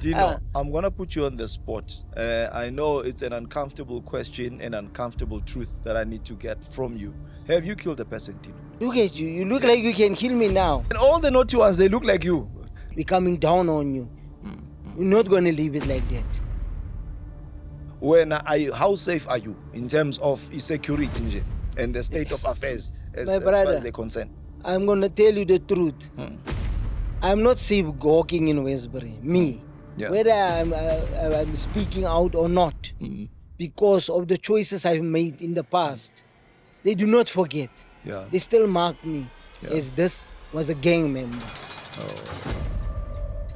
Dino, I'm going to put you on the spot. I know it's an uncomfortable question, an uncomfortable truth that I need to get from you. Have you killed a person, Dino? Look at you. You look like you can kill me now. And all the naughty ones, they look like you. We're coming down on you. We're not going to leave it like that. How safe are you in terms of security and the state of affairs as far as they're concerned? I'm going to tell you the truth. I'm not safe walking in Westbury. Me. Yeah. Whether I'm speaking out or not. Because of the choices I've made in the past. They do not forget. Yeah. They still mark me as this was a gang member.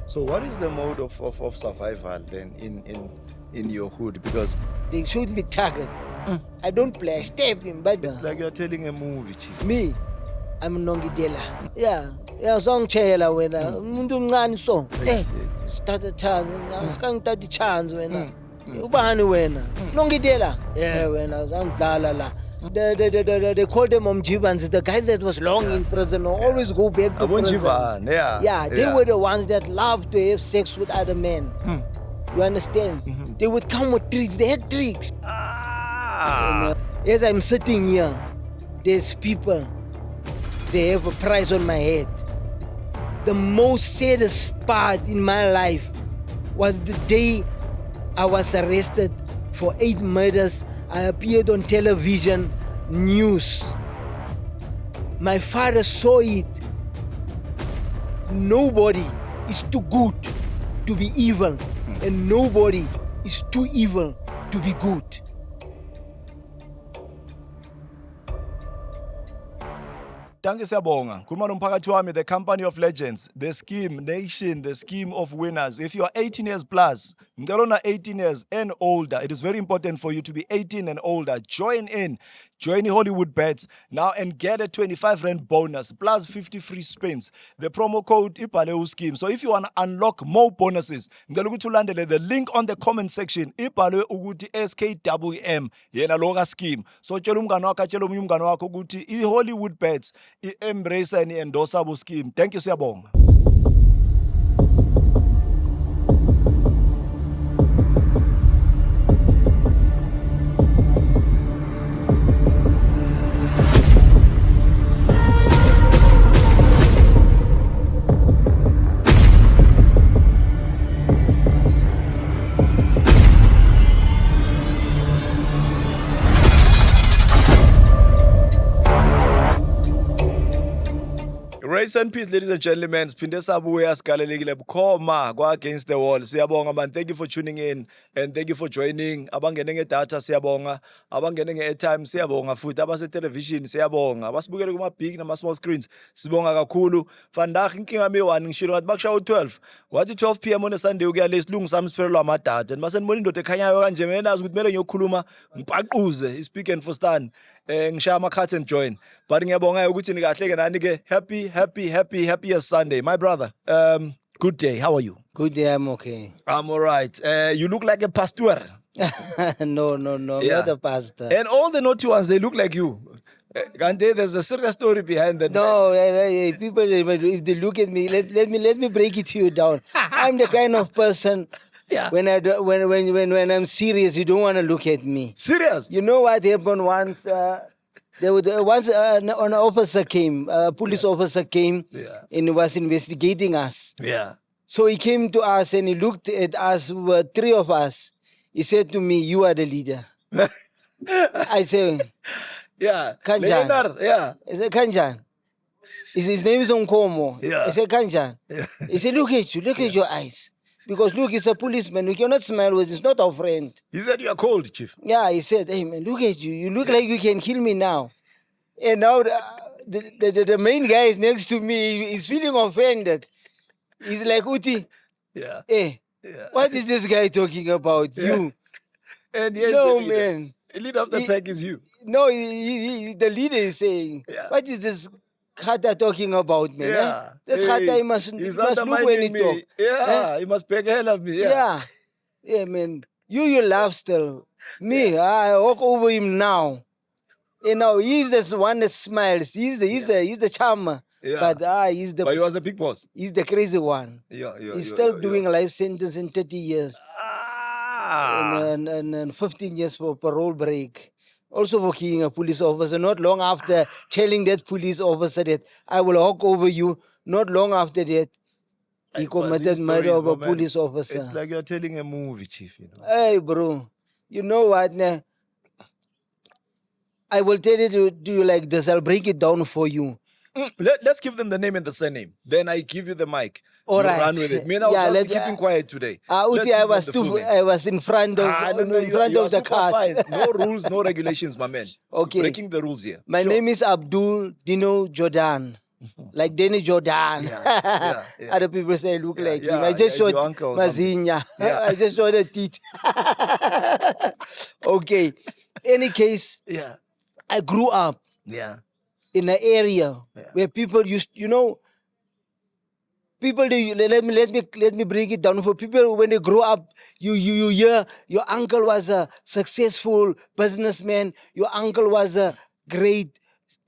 So what is the mode of survival then in your hood? Because they shoot me target. I don't play. I stab him. But it's like you're telling a movie, Chief. Me, I'm Nongidela. Yeah, song chela wena. Umuntu mncane so. Start a chance. Skang tati chance wena. Ubani wena. Nongidela. Yeah, wena zandlala la. They called them Omjibans, the guys that was long in prison always go back to prison. They were the ones that loved to have sex with other men. You understand? They would come with tricks. They had tricks. As I'm sitting here, there's people. They have a price on my head. The most saddest part in my life was the day I was arrested for 8 murders. I appeared on television news. My father saw it. Nobody is too good to be evil, and nobody is too evil to be good. Danke siyabonga. Khuluma nomphakathi wami, the company of legends, the scheme nation, the scheme of winners. If you are 18 years plus, ngicela na 18 years and older, it is very important for you to be 18 and older. Join Hollywood Bets now and get a 25 rand bonus plus 50 free spins. The promo code ibhale scheme. So if you want to unlock more bonuses, ngicela ukuthi ulandele the link on the comment section. Ibhale ukuthi SKWM yena loka scheme. So tshela umngane wakho, tshela omunye umngane wakho ukuthi iHollywood Bets i-embrace and i-endorse abo scheme. Thank you siyabonga. Grace and peace, ladies and gentlemen. Siphinde sabuya sigalelekile bukhoma kwa Against the Wall. Siyabonga man. Thank you for tuning in and thank you for joining. Abangene ngedatha siyabonga. Abangene nge-airtime siyabonga futhi. Abase television siyabonga. Abasibukele kuma big nama small screens sibonga kakhulu. Vandag inkinga me1 ngishilo ngathi bakushawa 12. Wathi 12 p.m. on a Sunday ukuya lesilungisa amsiphelelo amadatha. And mase nibona indoda ekhanyayo kanje mina nazi ukuthi kumele ngiyokhuluma ngiphaquze speak and for stand. Ngishaya ama-cut and join. But ngiyabonga ukuthi nikahle ke nani ke happy Sunday. My brother, good day. How are you? Good day, I'm okay. I'm all right. You look like a pastor. No, I'm not a pastor. And all the naughty ones, they look like you. Gante, there's a serious story behind that. No, people, if they look at me, let me break it to you down. I'm the kind of person. Yeah. When I'm serious, you don't want to look at me. Serious? You know what happened once? An officer came, a police officer came, and he was investigating us. Yeah. So he came to us and he looked at us. We were 3 of us. He said to me, "You are the leader." I said, "Yeah, Kanjan." Yeah. I said, "Kanjan." His name is Onkomo. Yeah. I said, "Kanjan." Yeah. He said, "Look at you. Look at your eyes." Because look, he's a policeman. We cannot smile with. He's not our friend. He said you are cold, Chief. Yeah, he said, "Hey man, look at you. You look like you can kill me now." And now the main guy is next to me. He's feeling offended. He's like, "Uti, yeah. What is this guy talking about? You?" And yes, no, the man. The leader of the pack is you. No, the leader is saying, "What is this Khata talking about me?" Yeah. This Khata, he must look when he talk. Yeah, he must beg hell of me. Yeah, man. You laugh still. Me, I walk over him now. You know, he's the one that smiles. He's the charmer. Yeah. But But he was the big boss. he's the crazy one. He's still doing a life sentence in 30 years. And 15 years for parole break. Also for killing a police officer. Not long after telling that police officer that I will walk over you. Not long after that, he committed murder of a police officer. It's like you're telling a movie, Chief. Hey, bro. You know what? Nah? I will tell it to you like this. I'll break it down for you. Let's give them the name and the surname. Then I give you the mic. All you right. Run with it. Me and I was just keeping quiet today. I was in front of the cart. Fine. No rules, no regulations, my man. Okay. Breaking the rules here. My name is Abdul Dino Jordan. Like Danny Jordan. Other people say I look like him. I just showed Mazinya. I just showed the teeth. Okay. Any case, I grew up in an area where people used, people let me break it down for people. When they grow up, you hear your uncle was a successful businessman, your uncle was a great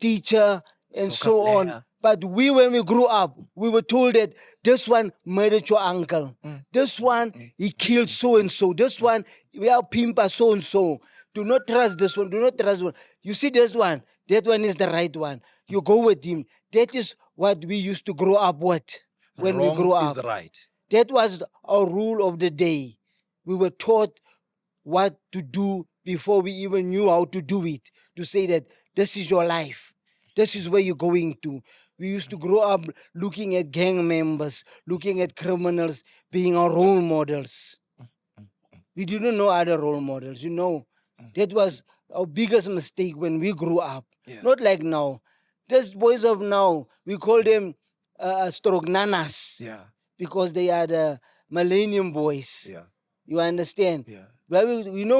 teacher, and so on. But when we grew up, we were told that this one murdered your uncle. This one, he killed so-and-so. This one, we are pimpa so-and-so. Do not trust this one. Do not trust one. You see this one? That one is the right one. You go with him. That is what we used to grow up with when we grew up. Is right. That was our rule of the day. We were taught what to do before we even knew how to do it. To say that this is your life. This is where you're going to. We used to grow up looking at gang members, looking at criminals, being our role models. We didn't know other role models, That was our biggest mistake when we grew up. Not like now. These boys of now, we call them strognanas. Because they are the millennium boys. You understand? Well,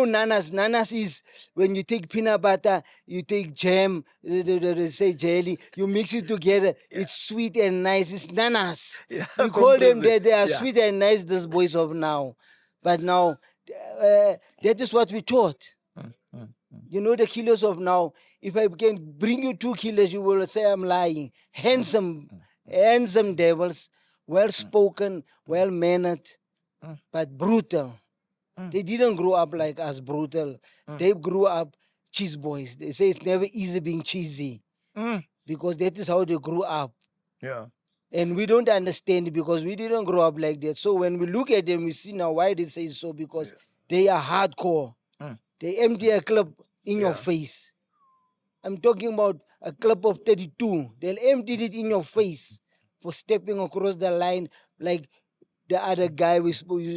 nanas. Nanas is when you take peanut butter, you take jam, they say jelly, you mix it together. It's sweet and nice. It's nanas. We call them that they are sweet and nice, those boys of now. But now, that is what we taught. The killers of now, if I can bring you 2 killers, you will say I'm lying. Handsome devils, well-spoken, well-mannered, but brutal. They didn't grow up like us, brutal. They grew up cheese boys. They say it's never easy being cheesy. Because that is how they grew up. And we don't understand it because we didn't grow up like that. So when we look at them, we see now why they say so, because they are hardcore. They empty a clip in your face. I'm talking about a clip of 32. They'll empty it in your face for stepping across the line like the other guy you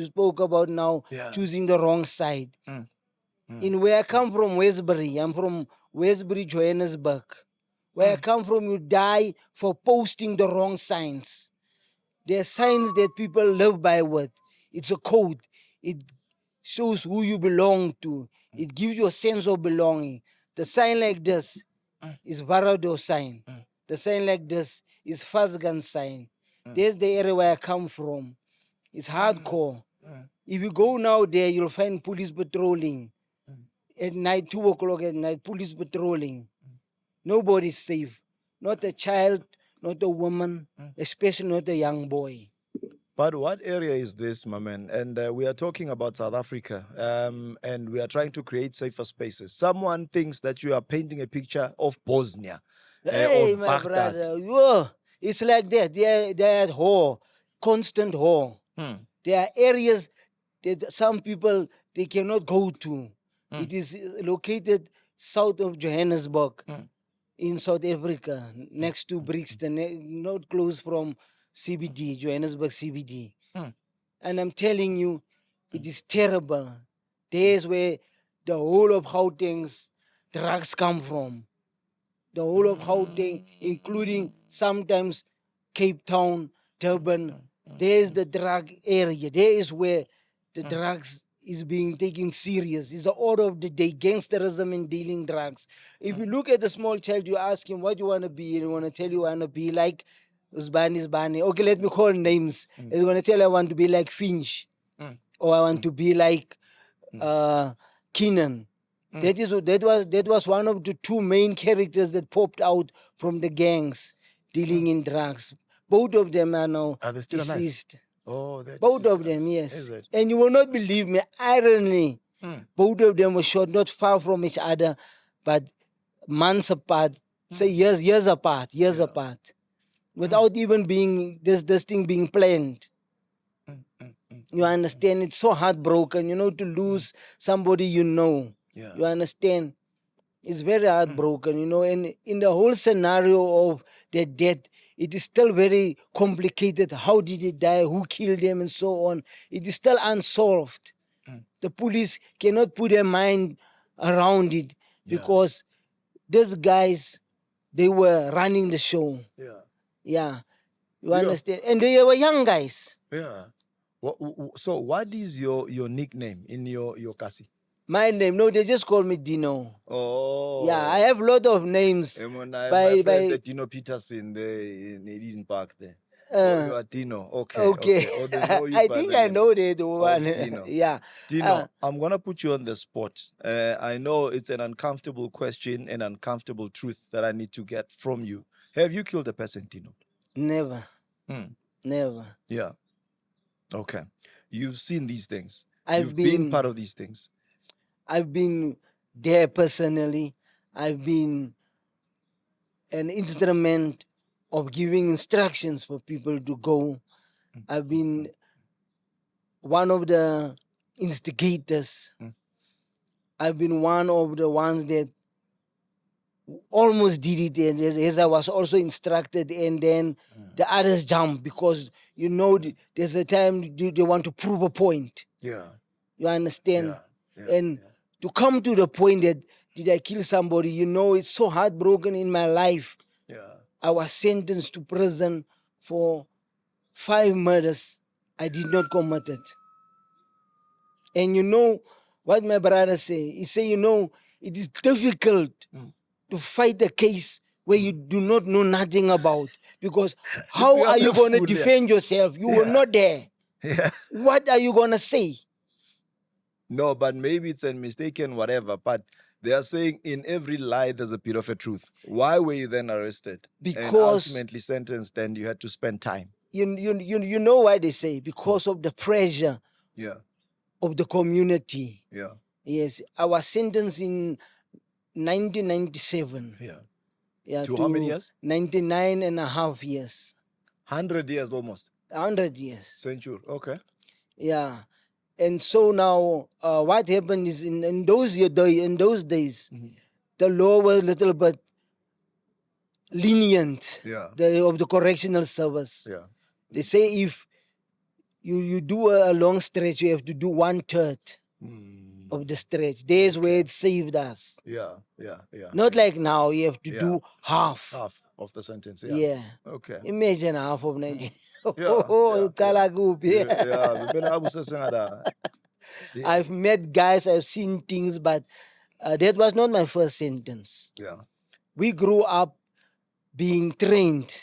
spoke about now, choosing the wrong side. In where I come from, Westbury, I'm from Westbury, Johannesburg. Where I come from, you die for posting the wrong signs. There are signs that people live by with. It's a code. It shows who you belong to. It gives you a sense of belonging. The sign like this is Varado sign. The sign like this is Fazgan sign. There's the area where I come from. It's hardcore. If you go now there, you'll find police patrolling. At night, 2 o'clock at night, police patrolling. Nobody's safe. Not a child, not a woman, especially not a young boy. But what area is this, my man? And we are talking about South Africa, and we are trying to create safer spaces. Someone thinks that you are painting a picture of Bosnia. Hey, or my Baghdad. brother. Whoa. It's like that. They're at war, constant war. There are areas that some people, they cannot go to. It is located south of Johannesburg in South Africa, next to Brixton, not close from CBD, Johannesburg CBD. And I'm telling you, it is terrible. There's where the whole of Gauteng's drugs come from. The whole of Gauteng, including sometimes Cape Town, Durban. There's the drug area. There is where the drugs is being taken serious. It's the order of the day, gangsterism and dealing drugs. If you look at a small child, you ask him, what do you want to be? And he want to tell you, I want to be like Usbani. Okay, let me call names. And he's going to tell you, I want to be like Finch. Or I want to be like Keenan. That was one of the 2 main characters that popped out from the gangs. dealing in drugs. Both of them are now Are they still alive? deceased. Oh, they're Both deceased of them, now. yes. Is it? And you will not believe me, irony. Both of them were shot not far from each other, but months apart, say years apart, without even being this thing being planned. You understand? It's so heartbroken, to lose somebody you know. Yeah. You understand? It's very heartbroken, and in the whole scenario of their death, it is still very complicated. How did he die? Who killed them? And so on. It is still unsolved. The police cannot put their mind around it because these guys, they were running the show. Yeah. Yeah. You understand? And they were young guys. Yeah. So what is your nickname in your kasi? My name, no, they just call me Dino. Oh. Yeah, I have a lot of names. My friend Dino Peterson there in Eden Park there. You are Dino. Okay. Oh, they know you I by think the I name know that one. of Dino. Yeah. Dino, I'm going to put you on the spot. I know it's an uncomfortable question, an uncomfortable truth that I need to get from you. Have you killed a person, Dino? Never. Never. Yeah. Okay. You've seen these things. You've been part of these things. I've been there personally. I've been an instrument of giving instructions for people to go. I've been one of the instigators. I've been one of the ones that almost did it, and as I was also instructed, and then the others jump because there's a time they want to prove a point. Yeah. You understand? Yeah. And to come to the point that did I kill somebody, it's so heartbroken in my life. Yeah. I was sentenced to prison for 5 murders I did not commit it. And you know what my brother say? He say, it is difficult to fight a case where you do not know nothing about. Because how are you going to defend yourself? You were not there. Yeah. What are you going to say? No, but maybe it's a mistaken whatever. But they are saying in every lie there's a bit of a truth. Why were you then arrested? Because and ultimately sentenced, and you had to spend time. You know why they say? Because of the pressure of the community. Yeah. Yes. I was sentenced in 1997. Yeah. To how many years? 99 and a half years. 100 years almost. 100 years. Century. Okay. Yeah. And so now, what happened is in those days, the law was a little bit lenient. Of the correctional service. Yeah. They say if you do a long stretch, you have to do 1/3 of the stretch. There's where it saved us. Yeah. Not like now, you have to do half. Half of the sentence. Yeah. Okay. Imagine half of 90. I've met guys, I've seen things, but that was not my first sentence. Yeah. We grew up being trained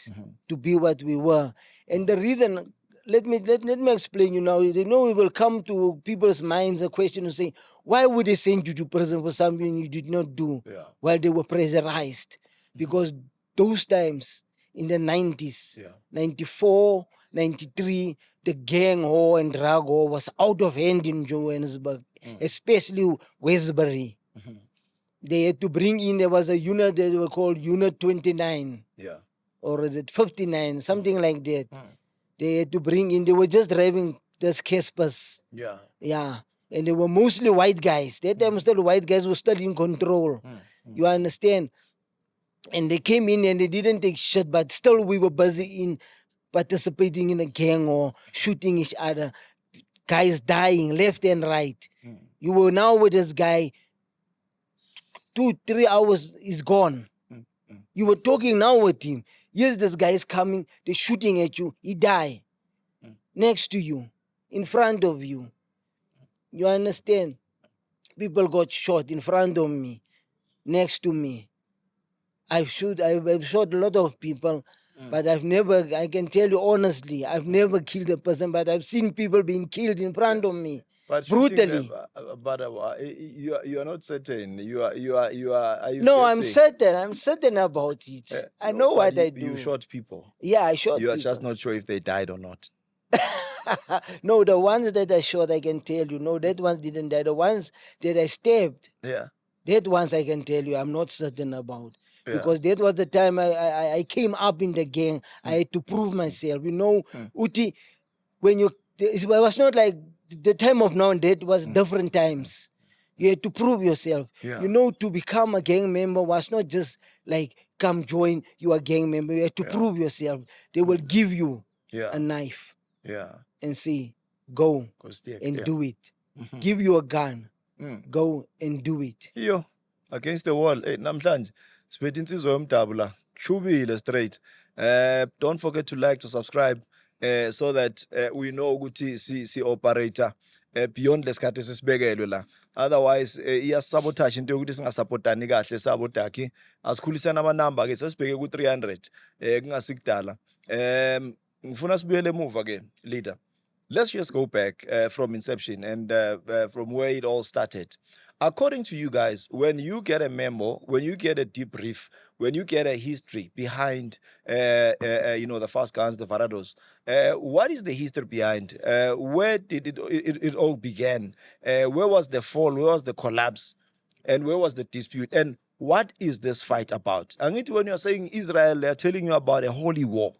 to be what we were. And the reason, let me explain you now. We will come to people's minds a question of saying, why would they send you to prison for something you did not do while they were pressurized? Because those times in the 90s, 94, 93, the gang war and drug war was out of hand in Johannesburg, especially Westbury. They had to bring in, there was a unit that were called Unit 29. Or is it 59, something like that. They had to bring in, they were just driving this Caspers. Yeah. And they were mostly white guys. That time still white guys were still in control. You understand? And they came in and they didn't take shit, but still we were busy in participating in a gang or shooting each other. Guys dying left and right. You were now with this guy, 2-3 hours is gone. You were talking now with him. Yes, this guy is coming. They're shooting at you. He died. Next to you. In front of you. You understand? People got shot in front of me. Next to me. I've shot a lot of people. But I can tell you honestly, I've never killed a person. But I've seen people being killed in front of me. But shooting brutally. them, but you are not certain. Are you No, guessing? I'm certain about it. I No, know but what I you do. shot people. Yeah, I shot You are people. just not sure if they died or not. No, the ones that I shot, I can tell you. No, that ones didn't die. The ones that I stabbed, Yeah. that ones I can tell you I'm not certain about. Yeah. Because that was the time I came up in the gang. I had to prove myself. You know, Uti, when you, it was not like the time of now and that was different times. You had to prove yourself. Yeah. You know, to become a gang member was not just like come join, you a gang member. You had to prove yourself. They will give you Yeah. a knife Yeah. and say, go and do it. Give you a gun, go and do it. Yo, against the wall. Hey, namhlanje siphethe insizwa yomdabu la. Shubile straight. Don't forget to like, to subscribe, so that we know ukuthi si operator beyond lesikhathi sesibekelwe la. Otherwise iyasabotage into yokuthi singasupportani kahle sabodaki. Asikhulisana amanamba ke sesibheke ku 300 kungasikudala. Ngifuna sibuyele emuva ke leader. Let's just go back from inception and from where it all started. According to you guys, when you get a memo, when you get a debrief, when you get a history behind, the fast guns, the Varados, what is the history behind? Where did it all began? Where was the fall? Where was the collapse? And where was the dispute? And what is this fight about? And when you're saying Israel, they're telling you about a holy war.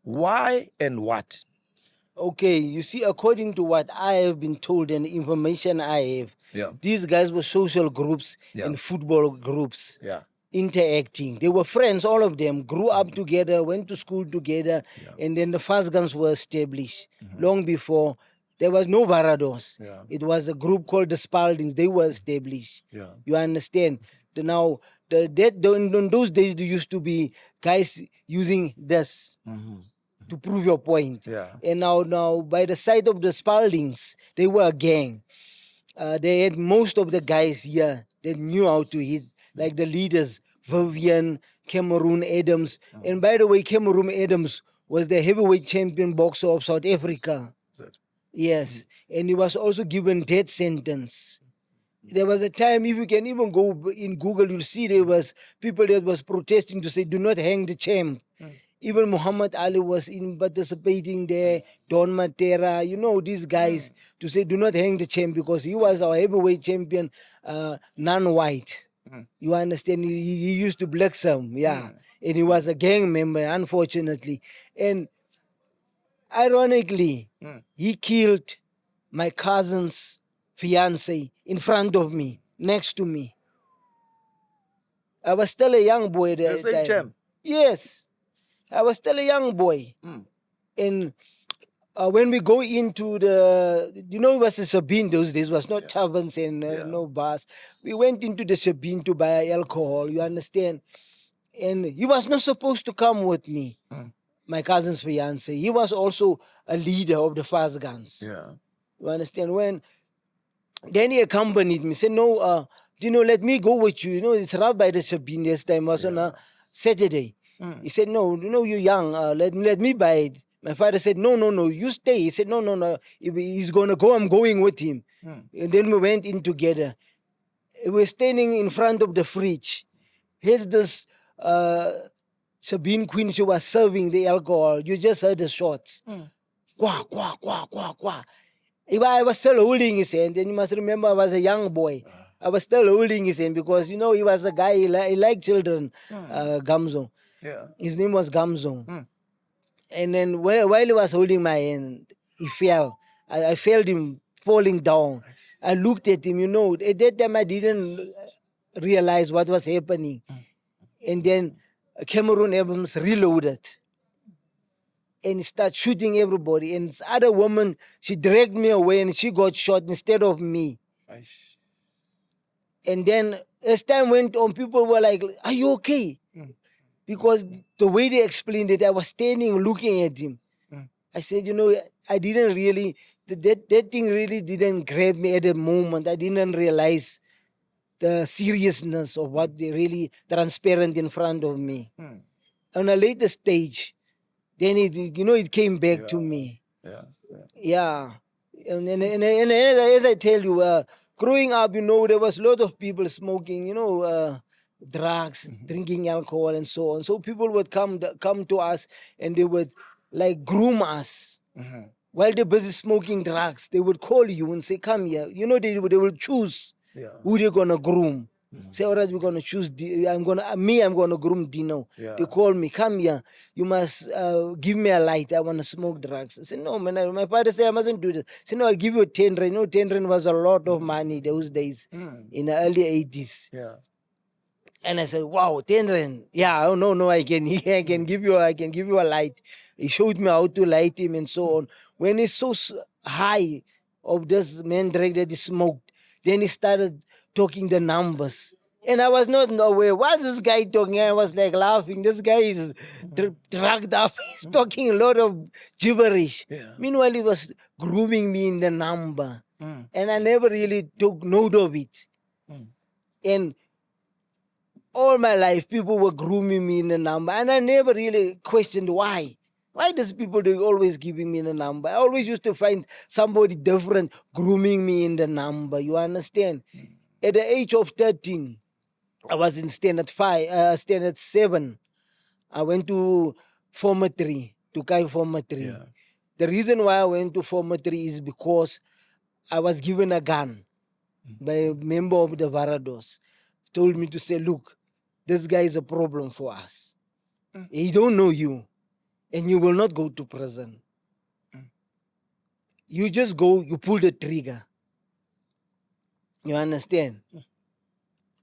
Why and what? Okay, you see, according to what I have been told and the information I have, these guys were social groups and football groups interacting. They were friends, all of them, grew up together, went to school together, and then the fast guns were established long before. There was no Varados. It was a group called the Spaldings. They were established. You understand? Now, in those days, there used to be guys using this. To prove your point. And now by the side of the Spaldings, they were a gang. They had most of the guys here that knew how to hit, like the leaders, Vivian, Cameroon Adams. And by the way, Cameroon Adams was the heavyweight champion boxer of South Africa. Yes. And he was also given death sentence. There was a time, if you can even go in Google, you'll see there was people that was protesting to say, do not hang the champ. Even Muhammad Ali was participating there, Don Matera, these guys, to say, do not hang the champ because he was our heavyweight champion, non-white. You understand? He used to black some, and he was a gang member, unfortunately. And ironically, he killed my cousin's fiancé in front of me, next to me. I was still a young boy at that time. Champ? Yes. I was still a young boy. And when we go into it was a Sabine those days, it was not taverns and no bars. We went into the Sabine to buy alcohol, you understand? And he was not supposed to come with me, my cousin's fiancé. He was also a leader of the fast guns. You understand? Then he accompanied me, said, no, Dino, let me go with you. It's right by the Sabine this time, was on a Saturday. He said, no, you're young. Let me buy it. My father said, no, you stay. He said, no. If he's going to go, I'm going with him. And then we went in together. We were standing in front of the fridge. Here's this Sabine Queen. She was serving the alcohol. You just heard the shots. Quah, quah, quah, quah, quah. I was still holding his hand. And you must remember, I was a young boy. I was still holding his hand because, he was a guy, he liked children, Gamzo. His name was Gamzo. And then while he was holding my hand, he fell. I felt him falling down. I looked at him, At that time, I didn't realize what was happening. And then Cameroon Evans reloaded. And he started shooting everybody. And this other woman, she dragged me away and she got shot instead of me. And then as time went on, people were like, are you okay? Because the way they explained it, I was standing looking at him. I said, I didn't really, that thing really didn't grab me at the moment. I didn't realize the seriousness of what they really transparent in front of me. On a later stage, then it came back to me. And as I tell you, growing up, there was a lot of people smoking, drugs, drinking alcohol, and so on. So people would come to us, and they would like groom us. While they're busy smoking drugs, they would call you and say, "Come here." They will choose who they're gonna groom. Say, "All right, we're gonna choose. I'm gonna groom Dino." Yeah. They call me, "Come here. You must give me a light. I wanna smoke drugs." I said, "No, man." My father said, "I mustn't do this." I said, "No, I'll give you a 10 rand." 10 rand was a lot of money those days in the early 80s. Yeah. And I said, "Wow, 10 rand. Yeah, oh no, I can give you a light." He showed me how to light him and so on. When he's so high of this man drag that he smoked, then he started talking the numbers. And I was not aware. What's this guy talking? I was like laughing. This guy is drugged up. He's talking a lot of gibberish. Yeah. Meanwhile, he was grooming me in the number. And I never really took note of it. And all my life, people were grooming me in the number, and I never really questioned why. Why does people they always giving me the number? I always used to find somebody different grooming me in the number. You understand? At the age of 13, I was in standard 7. I went to formatory, to Kai formatory. Yeah. The reason why I went to formatory is because I was given a gun by a member of the Varados. Told me to say, "Look, this guy is a problem for us. He don't know you, and you will not go to prison. You just go, you pull the trigger." You understand?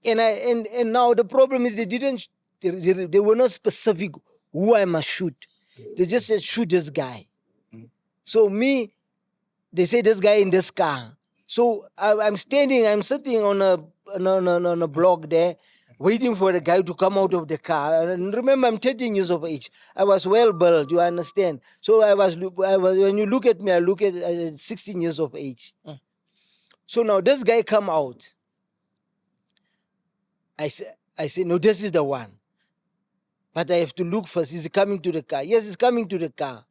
And now the problem is they were not specific who I must shoot. They just said, "Shoot this guy." So they say, "This guy in this car." So I'm sitting on a block there, waiting for the guy to come out of the car. And remember, I'm 13 years of age. I was well built, you understand? So I was when you look at me, I look at 16 years of age. So now this guy come out. I say, "No, this is the one. But I have to look first. Is he coming to the car?" "Yes, he's coming to the car."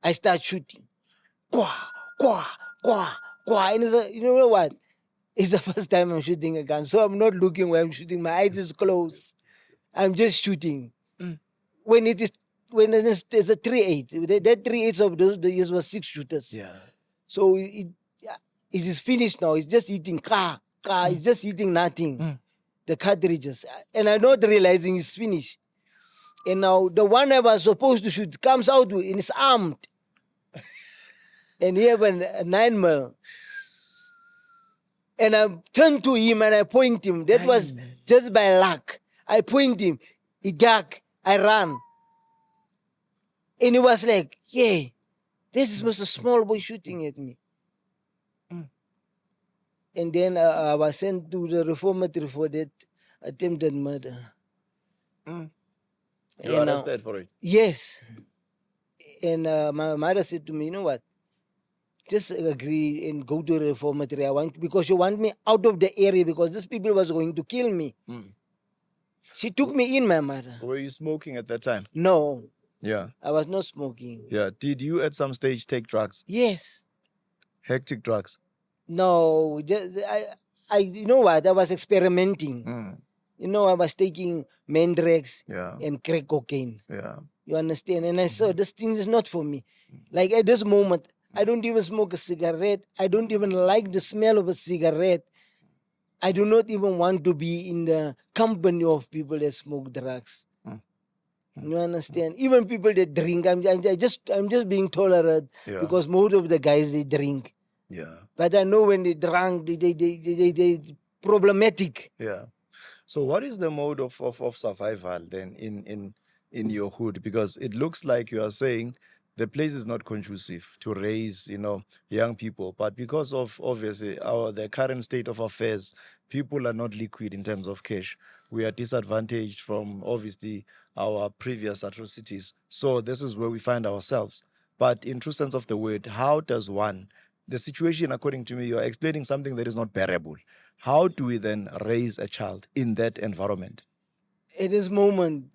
I start shooting. Quah, quah, quah, quah. And you know what? It's the first time I'm shooting a gun. So I'm not looking where I'm shooting. My eyes is closed. I'm just shooting. When it's a 3-8. That 3-8 of those years was 6 shooters. Yeah. So it is finished now. It's just eating car. It's just eating nothing. The cartridges. And I'm not realizing it's finished. And now the one I was supposed to shoot comes out and is armed. And he have a 9mm. And I turn to him and I point him. That was just by luck. I point him. He duck. I ran. And he was like, "Yeah, this was a small boy shooting at me." And then I was sent to the reformatory for that attempted murder. You arrested for it? Yes. And my mother said to me, "You know what? Just agree and go to the reformatory. Because you want me out of the area because these people was going to kill me." She took me in, my mother. Were you smoking at that time? No, Yeah. I was not smoking. Yeah. Did you at some stage take drugs? Yes. Hectic drugs? No, you know what? I was experimenting. I was taking Mendrax and crack cocaine. Yeah. You understand? And I saw this thing is not for me. Like at this moment, I don't even smoke a cigarette. I don't even like the smell of a cigarette. I do not even want to be in the company of people that smoke drugs. You understand? Even people that drink, I'm just being tolerant because most of the guys they drink. Yeah. But I know when they drunk, they problematic. Yeah. So what is the mode of survival then in your hood? Because it looks like you are saying the place is not conducive to raise, young people. But because of obviously the current state of affairs, people are not liquid in terms of cash. We are disadvantaged from obviously our previous atrocities. So this is where we find ourselves. But in true sense of the word, how does the situation, according to me, you are explaining something that is not bearable. How do we then raise a child in that environment? At this moment,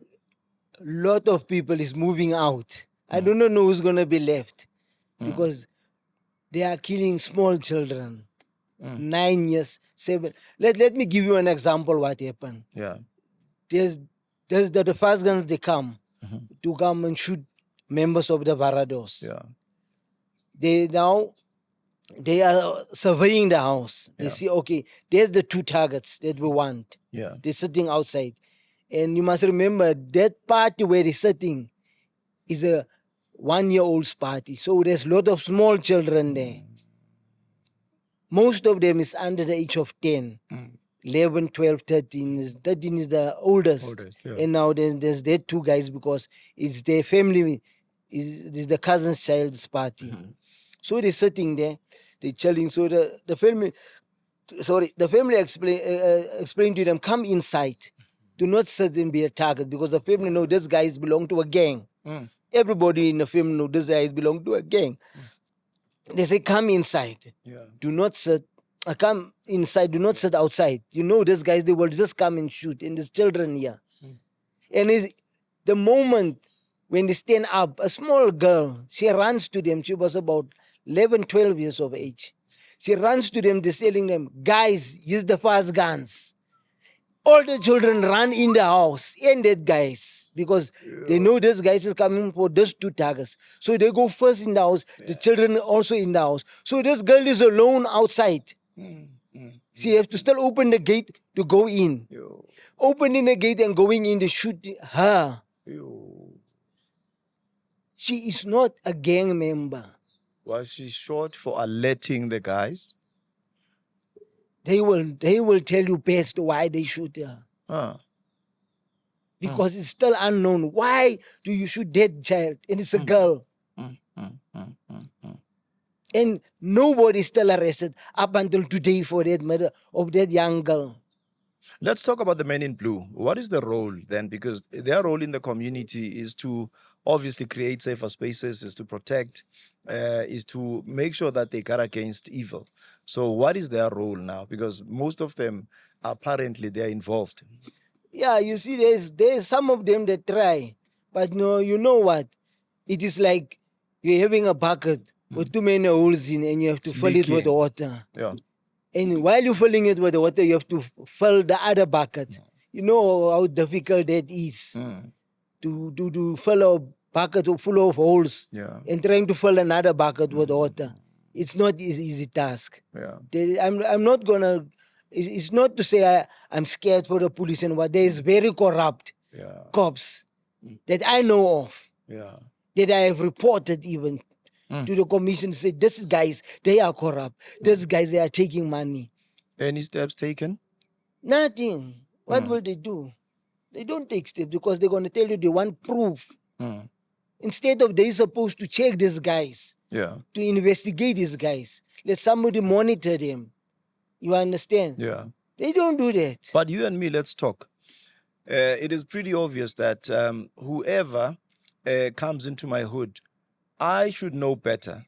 a lot of people is moving out. I do not know who's going to be left because They are killing small children. 9 years, 7. Let me give you an example what happened. Yeah. There's the fast guns, they come to come and shoot members of the Varados. Yeah. They are surveying the house. They Yeah. see, okay, there's the 2 targets that we want. Yeah. They're sitting outside. And you must remember that party where they're sitting is a 1-year-old's party. So there's a lot of small children there. Most of them is under the age of 10. 11, 12, 13. 13 is the oldest. Yeah. And now there's their 2 guys because it's their family, it's the cousin's child's party. So they're sitting there, they're chilling. So the family explained to them, come inside. Do not sit and be a target because the family know this guys belong to a gang. Everybody in the family know this guys belong to a gang. They say, come inside. Yeah. Do not sit. Come inside. Do not sit outside. You know, these guys, they will just come and shoot. And there's children here. And the moment when they stand up, a small girl, she runs to them. She was about 11, 12 years of age. She runs to them, they're telling them, guys, use the fast guns. All the children run in the house, ended guys, because they know this guys is coming for those 2 targets. So they go first in the house, the children also in the house. So this girl is alone outside. She have to still open the gate to go in. Opening the gate and going in to shoot her. She is not a gang member. Was she short for alerting the guys? They will tell you best why they shoot her. Because it's still unknown. Why do you shoot that child? And it's a girl. And nobody's still arrested up until today for that murder of that young girl. Let's talk about the men in blue. What is the role then? Because their role in the community is to obviously create safer spaces, is to protect, is to make sure that they guard against evil. So what is their role now? Because most of them, apparently, they're involved. Yeah, you see, there's some of them that try. But no, you know what? It is like you're having a bucket with too many holes in and you have to fill it with water. Yeah. And while you're filling it with the water, you have to fill the other bucket. You know how difficult that is to fill a bucket full of holes and trying to fill another bucket with water. It's not an easy task. Yeah. I'm not gonna. It's not to say I'm scared for the police and what. There is very corrupt cops that I know of. Yeah. That I have reported even to the commission. Say these guys, they are corrupt. These guys, they are taking money. Any steps taken? Nothing. What will they do? They don't take steps because they're going to tell you they want proof. Instead of they supposed to check these guys, Yeah. to investigate these guys. Let somebody monitor them. You understand? Yeah. They don't do that. But you and me, let's talk. It is pretty obvious that whoever comes into my hood, I should know better.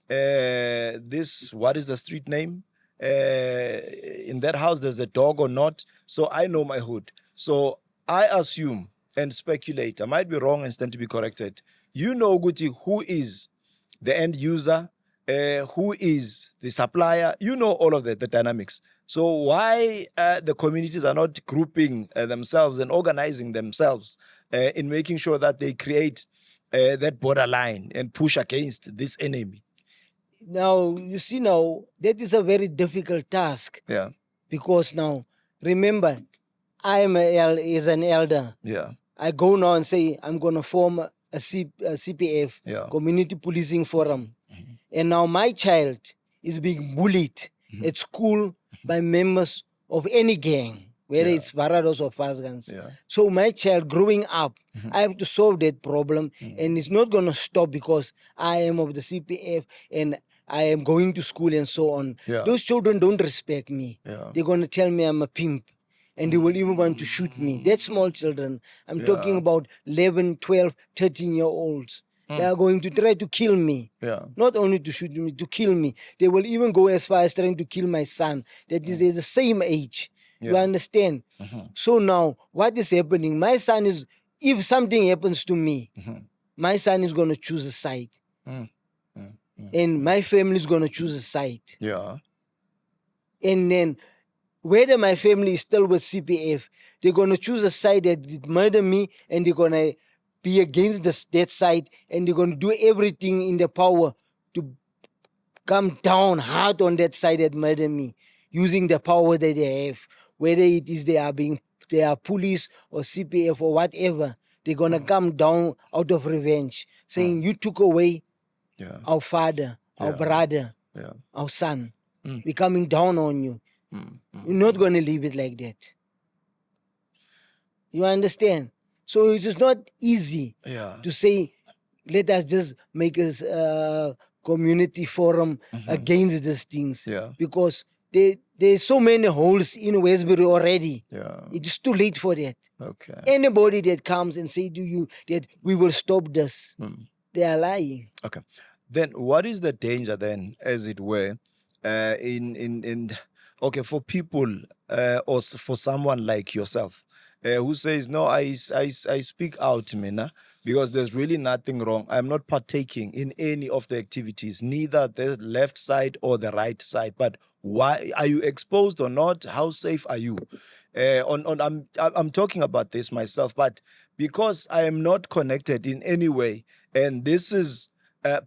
What is the street name? In that house, there's a dog or not. So I know my hood. So I assume and speculate. I might be wrong and stand to be corrected. You know, Guti, who is the end user, who is the supplier. You know all of the dynamics. So why the communities are not grouping themselves and organizing themselves in making sure that they create that borderline and push against this enemy? Now, you see now, that is a very difficult task. Yeah. Because now, remember, I am as an elder. Yeah. I go now and say, I'm going to form a CPF, Community Policing Forum. And now my child is being bullied at school by members of any gang, whether it's Varados or fast guns. So my child growing up, I have to solve that problem, and it's not going to stop because I am of the CPF and I am going to school and so on. Those children don't respect me. They're going to tell me I'm a pimp. And they will even want to shoot me. That's small children. I'm talking about 11, 12, 13-year-olds. They are going to try to kill me. Not only to shoot me, to kill me. They will even go as far as trying to kill my son. That is the same age. You understand? So now, what is happening? My son is, if something happens to me, my son is going to choose a side. and my family is going to choose a side. Yeah. And then whether my family is still with CPF, they're going to choose a side that did murder me, and they're going to be against that side, and they're going to do everything in their power to come down hard on that side that murdered me, using the power that they have. Whether it is they are police or CPF or whatever, they're going to come down out of revenge, saying, you took away our father, our brother, our son. We're coming down on you. We're not going to leave it like that. You understand? So it's just not easy to say, let us just make a community forum against these things. Because there's so many holes in Westbury already. It's too late for that. Okay. Anybody that comes and say to you that we will stop this, they are lying. Okay. Then what is the danger then, as it were, for people or for someone like yourself who says, no, I speak out, Mina, because there's really nothing wrong. I'm not partaking in any of the activities, neither the left side or the right side. But why are you exposed or not? How safe are you? I'm talking about this myself, but because I am not connected in any way, and this is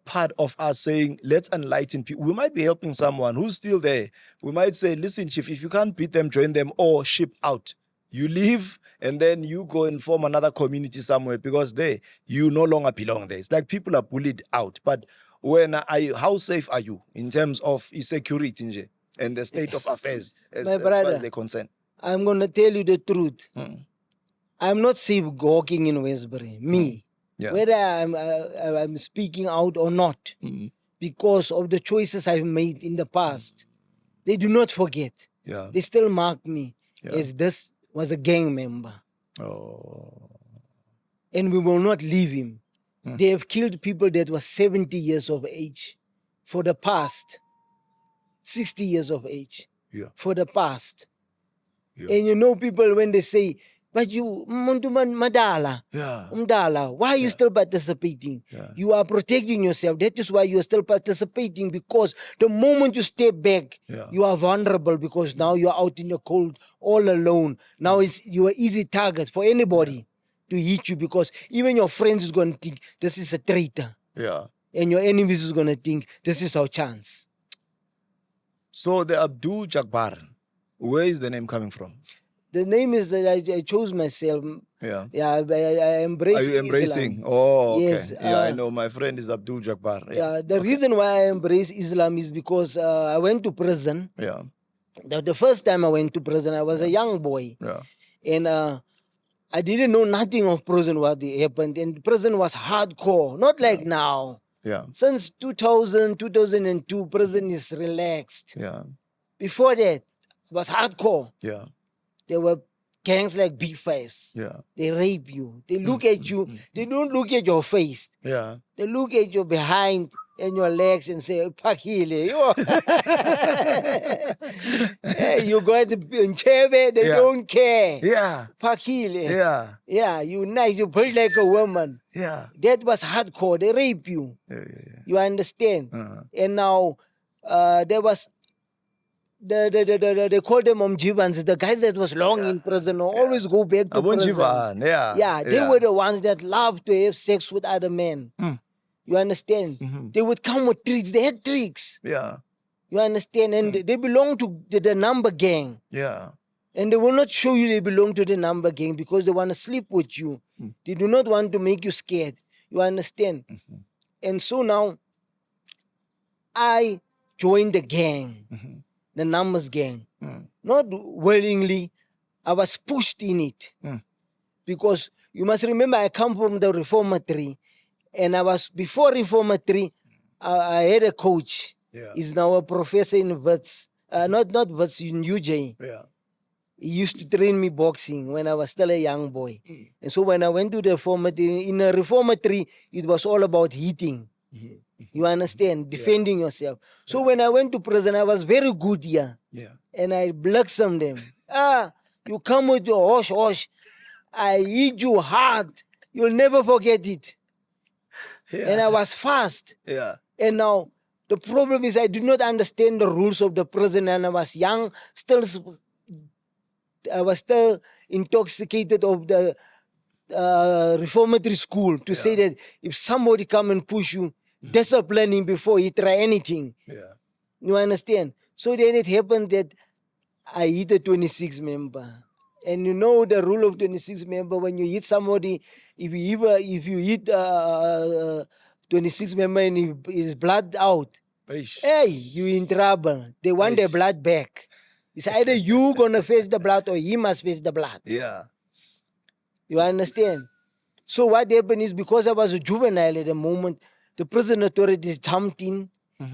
part of us saying, let's enlighten people. We might be helping someone who's still there. We might say, listen, Chief, if you can't beat them, join them or ship out. You leave and then you go and form another community somewhere, because there you no longer belong there. It's like people are bullied out. But how safe are you in terms of security and the state of affairs as far as they're concerned? I'm going to tell you the truth. I'm not safe walking in Westbury. Me. Whether I'm speaking out or not, because of the choices I've made in the past. They do not forget. They still mark me as this was a gang member. And we will not leave him. They have killed people that were 70 years of age for the past. 60 years of age for the past. And you know, people, when they say, but you, madala, why are you still participating? You are protecting yourself. That is why you are still participating, because the moment you step back, you are vulnerable, because now you are out in the cold, all alone. Now you are easy target for anybody to hit you, because even your friends is going to think this is a traitor. And your enemies is going to think this is our chance. So the Abdul Jabbar, where is the name coming from? The name is I chose myself. I embrace. Are you embracing? Islam. Oh, okay. Yes. I know. My friend is Abdul Jabbar. The reason why I embrace Islam is because I went to prison. The first time I went to prison, I was a young boy. And I didn't know nothing of prison, what happened. And prison was hardcore, not like now. Since 2000, 2002, prison is relaxed. Before that, it was hardcore. There were gangs like Big Fives. They rape you. They look at you. They don't look at your face. They look at you behind and your legs and say, Pakile. Hey, you got the Nchebe, they don't care. Pakile. You nice. You built like a woman. That was hardcore. They rape you. You understand? And now there was they call them Jivans, the guys that was long in prison always go back to prison. They were the ones that loved to have sex with other men. You understand? They would come with tricks. They had tricks. You understand? And they belong to the number gang. And they will not show you they belong to the number gang, because they want to sleep with you. They do not want to make you scared. You understand? And so now I joined the gang. The numbers gang. Not willingly, I was pushed in it. Because you must remember, I come from the reformatory, and before reformatory, I had a coach. He's now a professor in Wits, not Wits, in UJ. He used to train me boxing when I was still a young boy. And so when I went to the reformatory, in a reformatory, it was all about hitting. You understand? Defending yourself. So when I went to prison, I was very good here. And I blossomed them. You come with your hosh. I hit you hard. You'll never forget it. And I was fast. And now The problem is I did not understand the rules of the prison, and I was young, I was still intoxicated of the reformatory school to say that if somebody come and push you, discipline him before he try anything. Yeah. You understand? So then it happened that I hit a 26 member. And you know the rule of 26 member, when you hit somebody, if you hit 26 member and his blood out, Eish. hey, you in trouble. They want their blood back. It's either you gonna face the blood or he must face the blood. Yeah. You understand? So what happened is, because I was a juvenile at the moment, the prison authorities jumped in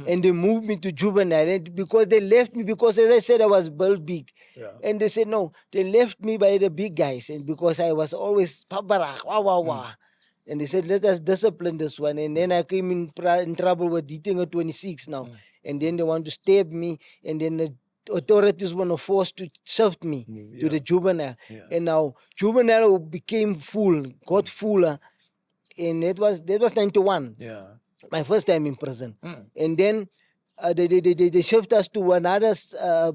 and they moved me to juvenile. And because they left me, because as I said, I was built big. Yeah. And they said, no, they left me by the big guys. And because I was always paparak, wah, wah, wah. And they said, let us discipline this one. And then I came in trouble with hitting a 26 now. And then they want to stab me. And then the authorities were forced to shift me to the juvenile. Yeah. And now juvenile became full, got fuller. And that was 91. Yeah. My first time in prison. And then they shifted us to another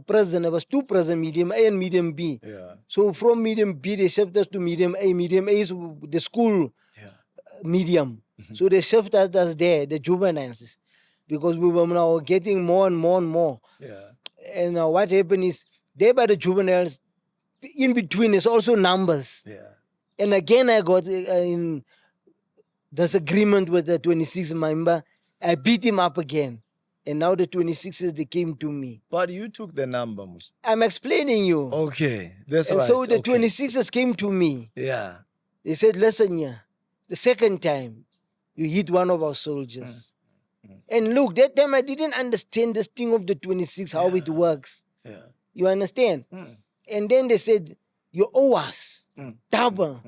prison. There was 2 prisons, medium A and medium B. Yeah. So from medium B, they shifted us to medium A. Medium A is the school medium. So they shifted us there, the juveniles, because we were now getting more and more and more. Yeah. And what happened is, there by the juveniles, in between is also numbers. Yeah. And again, I got in disagreement with the 26 member. I beat him up again. And now the 26ers, they came to me. But you took the number, Mus. I'm explaining you. Okay. That's And right. so the Okay. 26ers came to me. Yeah. They said, listen here, the second time you hit one of our soldiers. And look, that time I didn't understand this thing of the 26, how it works. Yeah. You understand? And then they said, you owe us double.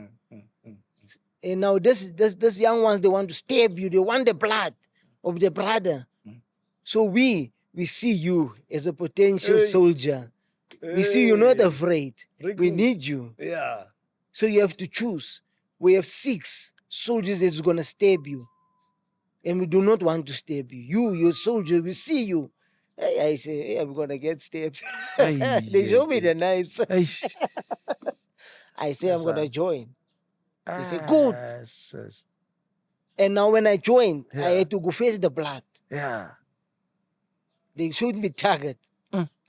And now this young ones, they want to stab you. They want the blood of the brother. So we see you as a potential soldier. We see you're not afraid. We need you. Yeah. So you have to choose. We have 6 soldiers that's going to stab you. And we do not want to stab you. You're a soldier. We see you. I say, hey, I'm going to get stabbed. They show me the knives. I say, I'm going to join. They say, good. Yes. And now when I joined, I had to go face the blood. Yeah. They showed me target.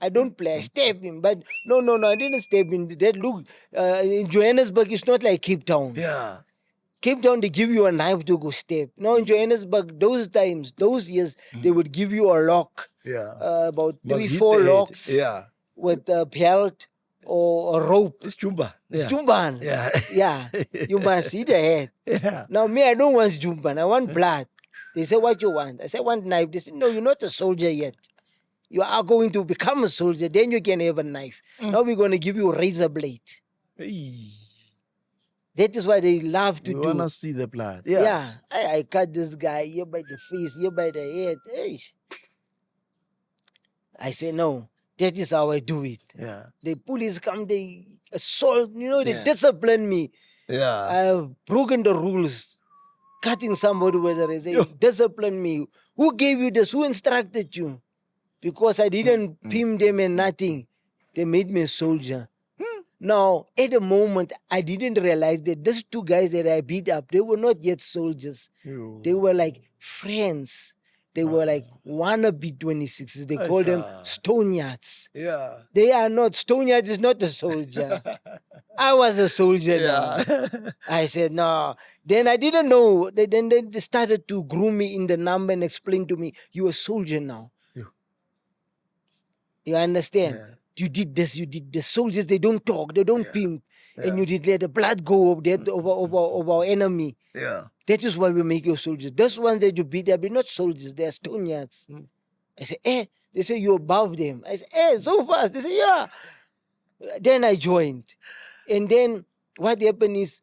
I don't play. I stab him. But no, I didn't stab him. That look, in Johannesburg, it's not like Cape Town. Yeah. Cape Town, they give you a knife to go stab. Now in Johannesburg, those years, they would give you a lock. Yeah. About Must 3, hit 4 the head. locks. Yeah. With a belt or a rope. It's Jumba. It's Yeah. Jumban. Yeah. Yeah. You must see the head. Yeah. Now me, I don't want Jumban. I want blood. They say, what you want? I say, I want knife. They say, no, you're not a soldier yet. You are going to become a soldier. Then you can have a knife. Now we're going to give you a razor blade. Hey. That is what they love to You do. want to see the blood. Yeah. I cut this guy here by the face, here by the head. Hey. I say, no, that is how I do it. Yeah. The police come, they assault, they discipline me. Yeah. I've broken the rules. Cutting somebody with a razor, discipline me. Who gave you this? Who instructed you? Because I didn't pimp them and nothing. They made me a soldier. Now, at the moment, I didn't realize that these 2 guys that I beat up, they were not yet soldiers. They were like friends. They were like wannabe 26s. They call them stoneyards. Yeah. They are not. Stoneyard is not a soldier. I was a soldier now. I said, no. Then I didn't know. Then they started to groom me in the number and explain to me, you're a soldier now. You understand? Yeah. You did this, you did this. Soldiers, they don't talk, they don't pimp. And you did let the blood go of our enemy. Yeah. That is why we make you soldiers. Those ones that you beat up, they're not soldiers, they're stoneyards. I say, They say, you're above them. I say, so fast. They say, yeah. Then I joined. And then what happened is,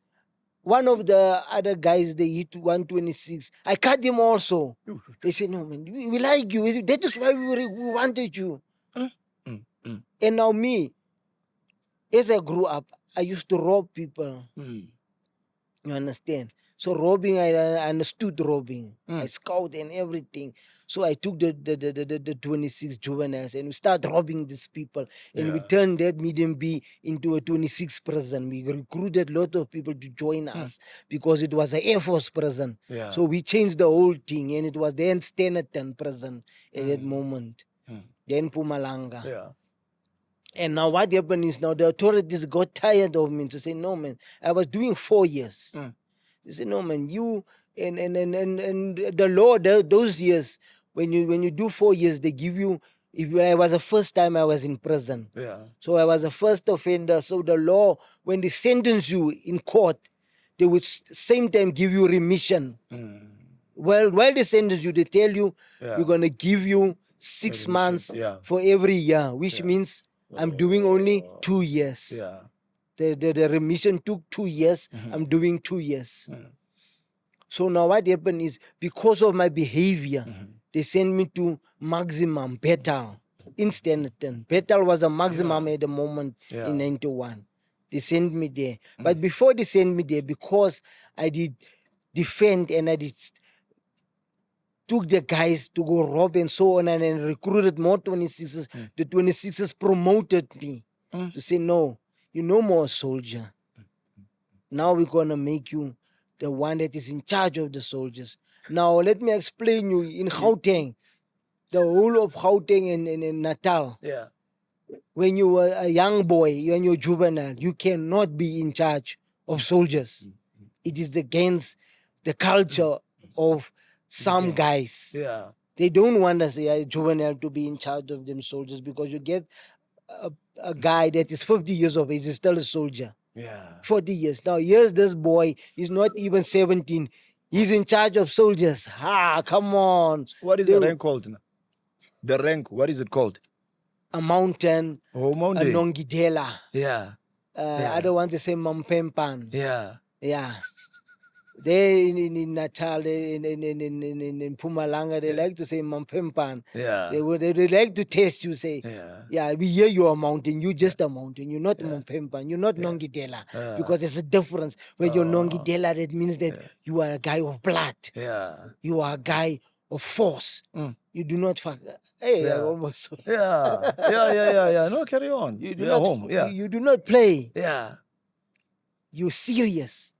one of the other guys, they hit 126. I cut him also. They said, no, man, we like you. That is why we wanted you. And now me, as I grew up, I used to rob people. You understand? So robbing, I understood robbing. I scouted and everything. So I took the 26 juveniles and we start robbing these people. And we turned that medium B into a 26 prison. We recruited a lot of people to join us because it was an Air Force prison. Yeah. So we changed the whole thing, and it was then Stanton prison at that moment. Then Pumalanga. Yeah. And now what happened is now the authorities got tired of me to say, no, man, I was doing 4 years. They said, no, man, you and the law, those years, when you do 4 years, they give you, I was the first time I was in prison. Yeah. So I was a first offender. So the law, when they sentence you in court, they would same time give you remission. Well, while they sentence you, they tell you, we're going to give you 6 months for every year, which means I'm doing only 2 years. Yeah. The remission took 2 years. I'm doing 2 years. So now what happened is, because of my behavior, they sent me to maximum, Betal, in Stanton. Betal was a maximum at the moment in 91. They sent me there. But before they sent me there, because I did defend and I did took the guys to go rob and so on and recruited more 26s, the 26s promoted me to say, no, you're no more a soldier. Now we're going to make you the one that is in charge of the soldiers. Now let me explain you in Gauteng, the whole of Gauteng and Natal. Yeah. When you were a young boy, when you're juvenile, you cannot be in charge of soldiers. It is against the culture of some guys. Yeah. They don't want us, a juvenile, to be in charge of them soldiers, because you get a guy that is 50 years of age, is still a soldier. Yeah. 40 years. Now, here's this boy, he's not even 17. He's in charge of soldiers. Come on. What is the rank called now? The rank, what is it called? A mountain. Oh, mountain. A nongidela. Yeah. I don't want to say mampempan. Yeah. Yeah. They in Natal, in Pumalanga, they like to say mampempan. Yeah. They like to test you, say, we hear you're a mountain, you're just a mountain, you're not mampempan, you're not nongidela. Because there's a difference. When you're nongidela, that means that you are a guy of blood. Yeah. You are a guy of force. You do not fuck. Hey, I almost. Yeah. No, carry on. You do We're not. home. Yeah. You do not play. Yeah. You're serious.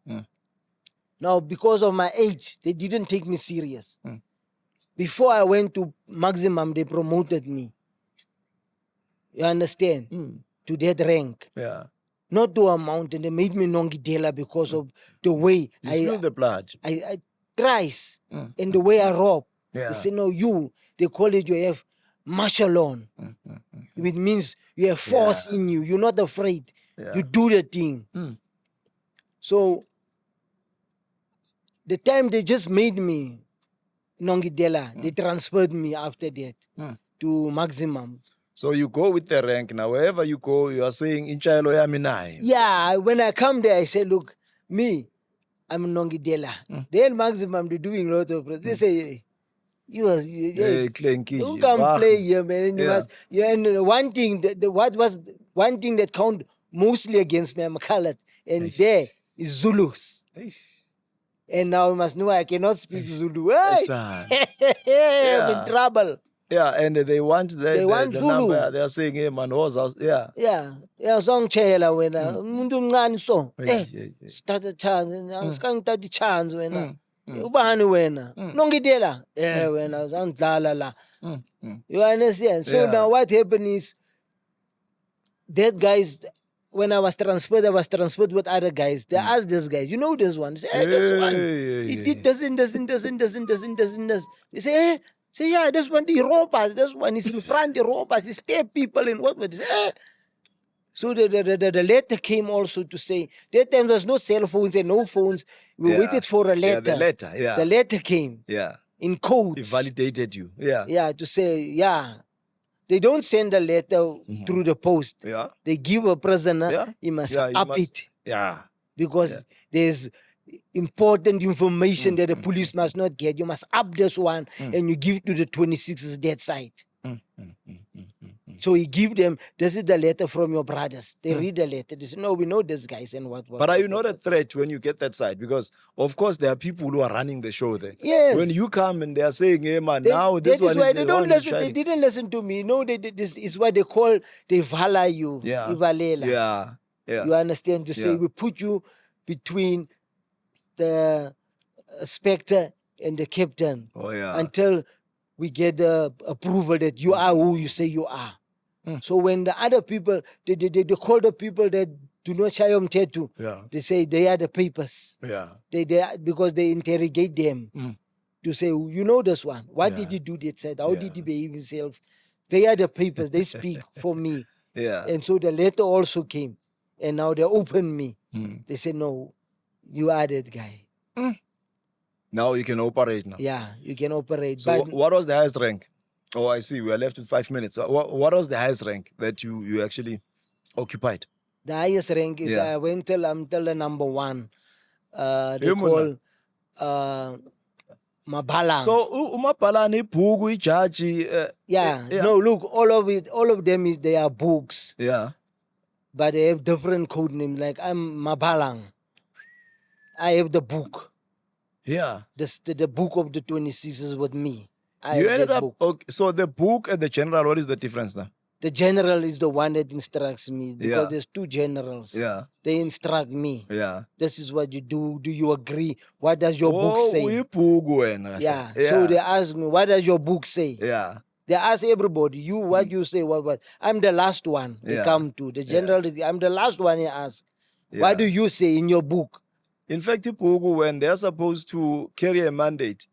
Now, because of my age, they didn't take me serious. Before I went to maximum, they promoted me. You understand? To that rank. Yeah. Not to a mountain. They made me nongidela because of the way You spilled the blood. I tries and the way I rob. Yeah. They say, no, they call it, you have martial law. It means you have force in you. You're not afraid. You do the thing. So, the time they just made me nongidela, they transferred me after that to maximum. So you go with the rank. Now, wherever you go, you are saying, Inchayelo Yaminai. Yeah, when I come there, I say, look, me, I'm nongidela. Then maximum, they're doing a lot of, they say, you can't play here, man. You must, and one thing, what was one thing that count mostly against me, I'm colored, and there is Zulus. And now you must know I cannot speak Zulu. Hey! I'm in trouble. Yeah, and they want the Zulu. Number. They are saying, hey, man, Song chela when mundu mncane so. Start a chance. Skang tati chance when ubani wena. Nongidela. When I was andlala la. You understand? So now what happened is that guys, when I was transferred with other guys. They asked these guys, you know this one? They say, hey, this one. He did doesn't. They say, hey? This one, he rob us. This one is in front, he rob us. He stab people and what? They say, hey? So the letter came also to say, that time there was no cell phones and no phones. We waited for a letter. The letter, The letter came. Yeah. In codes. It validated you. Yeah. Yeah, to say, They don't send a letter through the post. Yeah. They give a prisoner, he must up it. Yeah. Because there's important information that the police must not get. You must up this one and you give it to the 26's dead side. So he give them, this is the letter from your brothers. They read the letter. They say, no, we know these guys and what. But are you not a threat when you get that side? Because, of course, there are people who are running the show there. Yes. When you come and they are saying, hey, man, They, now this that one is why is they the don't one listen. They shining. didn't listen to me. No, this is what they call, they vala you. Yeah. Ivalela. Yeah. Yeah. You understand? To say, Yeah. we put you between the spectre and the captain Oh, yeah. until we get the approval that you are who you say you are. So when the other people, they call the people that do not shy tattoo, Yeah. they say they are the papers. Yeah. Because they interrogate them to say, you know this one. What did he do that said? How Yeah. did he behave himself? They are the papers. They speak for me. Yeah. And so the letter also came. And now they open me. They say, no, you are that guy. Now you can operate now. Yeah, you can operate. So but what was the highest rank? Oh, I see. We are left with 5 minutes. What was the highest rank that you actually occupied? the highest rank is Yeah. I went till I'm till the number 1. They Hey, call Mabalang. So umabhalane ibhuku ijaji yeah, no, look, all of them is they are books, yeah. but they have different code names. Like I'm Mabalang. I have the book. Yeah. The book of the 26 is with me. I You have ended that up book. okay, so the book and the general, what is the difference now? The general is the one that instructs me because Yeah. there's 2 generals. Yeah. They instruct me. Yeah. This is what you do. Do you agree? What does your book say? Uyibhuku wena. Yeah. So they ask me, what does your book say? Yeah. They ask everybody, you, what you say, what. I'm the last one they Yeah. come to. The general, I'm the last one they ask. Yeah. What do you say in your book? In fact, ibhuku, when they're supposed to carry a mandate,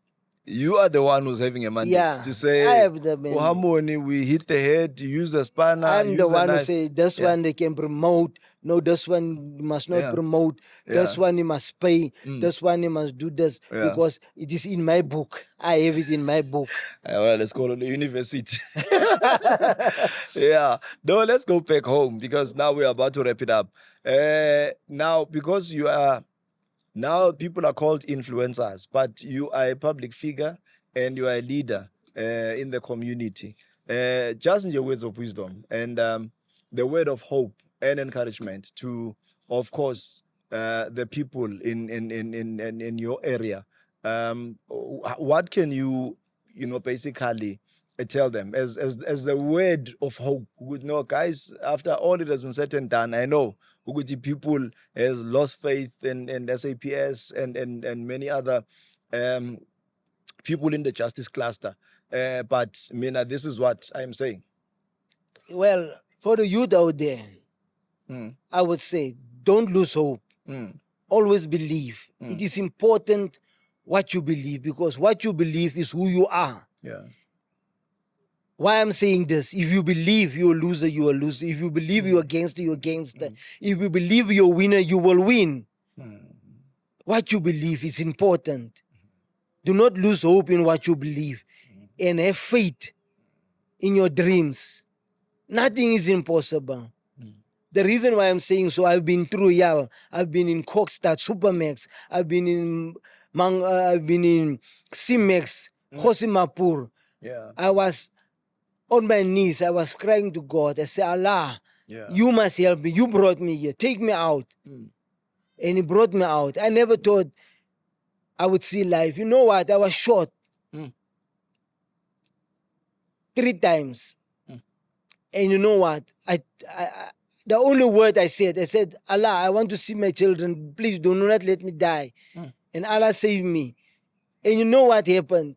you are the one who's having a mandate Yeah, to say, I have the mandate. Harmony, we hit the head, use a spanner. I'm the use a one who knife. say, this one they can promote. No, this one you must not Yeah. promote. This Yeah. one you must pay. This one you must do this. Yeah. Because it is in my book. I have it in my book. Well, let's go to the university. Yeah. No, let's go back home because now we're about to wrap it up. Now, because you are, now people are called influencers, but you are a public figure and you are a leader in the community. Just in your words of wisdom and the word of hope and encouragement to, of course, the people in your area. What can you basically tell them as the word of hope? No, guys, after all it has been said and done, I know people has lost faith in SAPS and many other people in the justice cluster. But Mina, this is what I'm saying. Well, for the youth out there, I would say, don't lose hope. Always believe. It is important what you believe because what you believe is who you are. Yeah. Why I'm saying this, if you believe you're a loser, you're a loser. If you believe you're a gangster, you're a gangster. If you believe you're a winner, you will win. What you believe is important. Do not lose hope in what you believe and have faith in your dreams. Nothing is impossible. The reason why I'm saying so, I've been through Yale, I've been in Kokstad, Supermax, I've been in Simex, Hosimapur. Yeah. I was on my knees, I was crying to God. I said, Allah, Yeah. you must help me. You brought me here. Take me out. And He brought me out. I never thought I would see life. You know what? I was shot 3 times. And you know what? I the only word I said, Allah, I want to see my children. Please do not let me die. And Allah saved me. And you know what happened?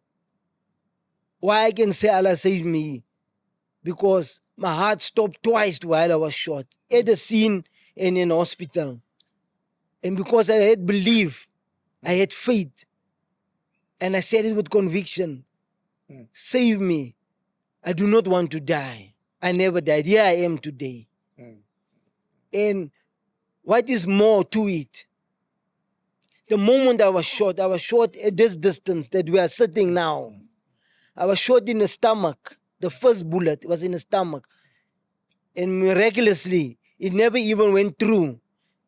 Why I can say Allah saved me? Because my heart stopped twice while I was shot. At the scene and in hospital. And because I had belief, I had faith. And I said it with conviction. Save me. I do not want to die. I never died. Here I am today. And what is more to it? The moment I was shot at this distance that we are sitting now. I was shot in the stomach. The first bullet was in the stomach. And miraculously, it never even went through.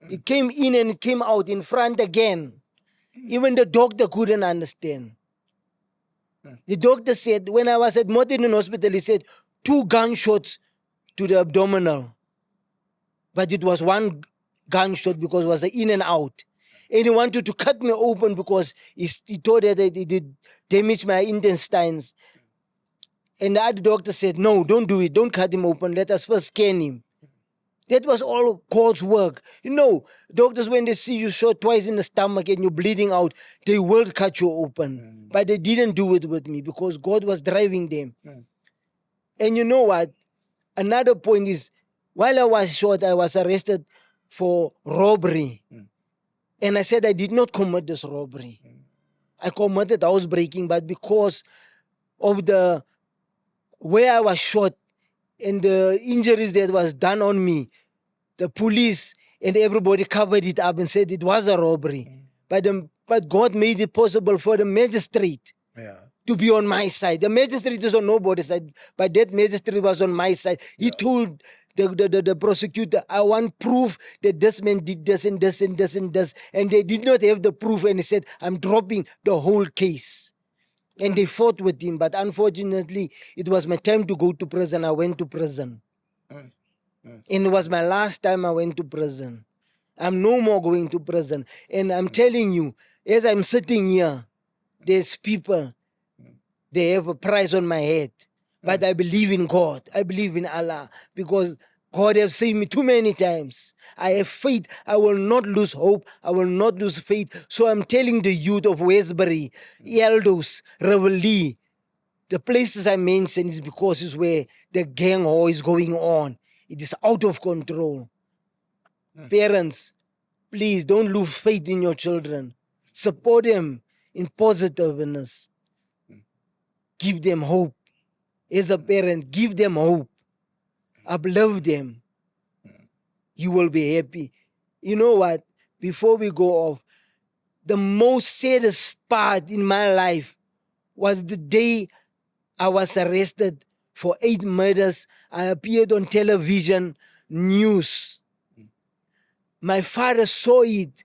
It came in and it came out in front again. Even the doctor couldn't understand. The doctor said, when I was admitted in hospital, he said, 2 gunshots to the abdominal. But it was one gunshot because it was in and out. And he wanted to cut me open because he thought that it did damage my intestines. And the other doctor said, no, don't do it. Don't cut him open. Let us first scan him. That was all God's work. You know, doctors, when they see you shot twice in the stomach and you're bleeding out, they will cut you open. But they didn't do it with me because God was driving them. And you know what? Another point is, while I was shot, I was arrested for robbery. And I said I did not commit this robbery. I committed housebreaking, but because of the where I was shot and the injuries that was done on me, the police and everybody covered it up and said it was a robbery. But God made it possible for the magistrate to be on my side. The magistrate is on nobody's side, but that magistrate was on my side. He told the prosecutor, I want proof that this man did this and this and this and this. And they did not have the proof, and he said, I'm dropping the whole case. And they fought with him, but unfortunately, it was my time to go to prison. I went to prison. And it was my last time I went to prison. I'm no more going to prison. And I'm telling you, as I'm sitting here, there's people, they have a price on my head. But I believe in God. I believe in Allah. Because God has saved me too many times. I have faith. I will not lose hope. I will not lose faith. So I'm telling the youth of Westbury, Eldos, Reveille, the places I mentioned is because it's where the gang war is going on. It is out of control. Parents, please don't lose faith in your children. Support them in positiveness. Give them hope. As a parent, give them hope. Uplift them. You will be happy. You know what? Before we go off, the most saddest part in my life was the day I was arrested for 8 murders. I appeared on television, news. My father saw it.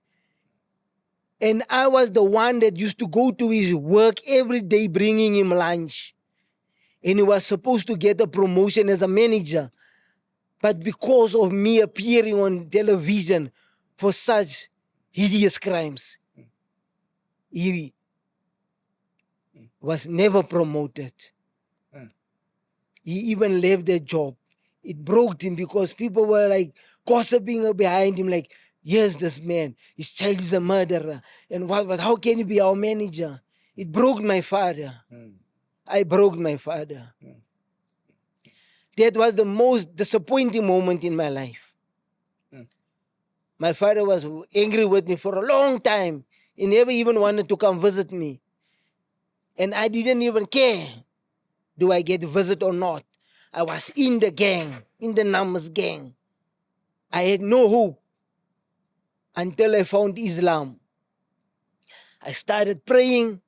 And I was the one that used to go to his work every day bringing him lunch. And he was supposed to get a promotion as a manager. But because of me appearing on television for such hideous crimes, he was never promoted. He even left that job. It broke him because people were like gossiping behind him like, yes, this man, his child is a murderer. And what, how can he be our manager? It broke my father. I broke my father. That was the most disappointing moment in my life. My father was angry with me for a long time. He never even wanted to come visit me. And I didn't even care. Do I get a visit or not? I was in the gang, in the Namas gang. I had no hope until I found Islam. I started praying,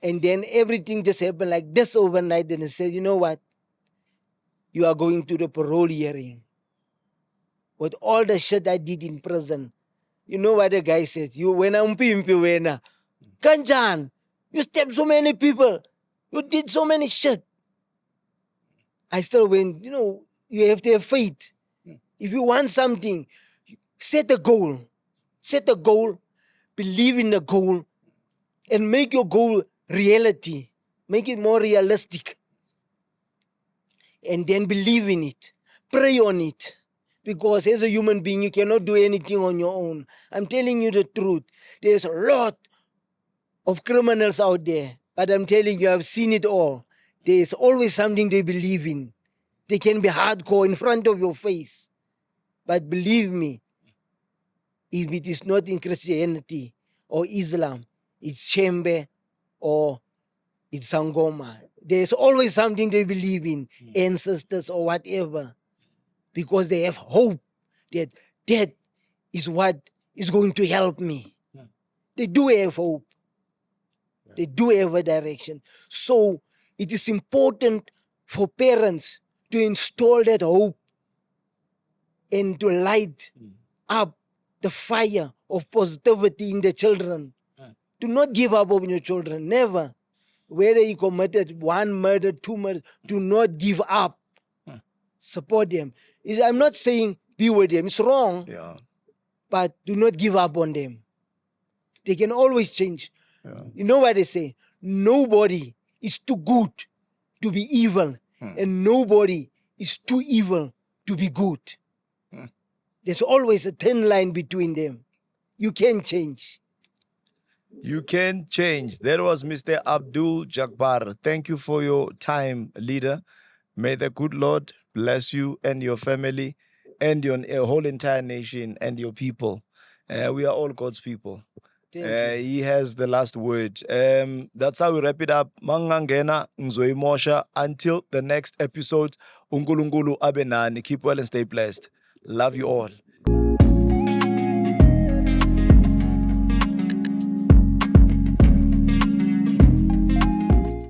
and then everything just happened like this overnight. And I said, you know what? You are going to the parole hearing. With all the shit I did in prison. You know what the guy said? You wena umpimpi wena. Kanjan, you stabbed so many people. You did so many shit. I still went, you know, you have to have faith. If you want something, set a goal. Set a goal, believe in the goal, and make your goal reality. Make it more realistic. And then believe in it. Pray on it. Because as a human being, you cannot do anything on your own. I'm telling you the truth. There's a lot of criminals out there. But I'm telling you, I've seen it all. There's always something they believe in. They can be hardcore in front of your face. But believe me, if it is not in Christianity or Islam, it's Chembe or it's Sangoma. There's always something they believe in, ancestors or whatever, because they have hope that that is what is going to help me. They do have hope. They do have a direction. So it is important for parents to install that hope and to light up the fire of positivity in the children. Do not give up on your children, never. Whether you committed 1 murder, 2 murders, do not give up. support them. I'm not saying be with them. It's wrong, Yeah. but do not give up on them. They can always change. Yeah. You know what they say? Nobody is too good to be evil, and nobody is too evil to be good. There's always a thin line between them. You can change. You can change. That was Mr. Abdul Jabbar. Thank you for your time, leader. May the good Lord bless you and your family and your whole entire nation and your people. We are all God's people. Thank you. He has the last word. That's how we wrap it up. Mangangena Mosha. Until the next episode, Unkulunkulu Abenani. Keep well and stay blessed. Love you all.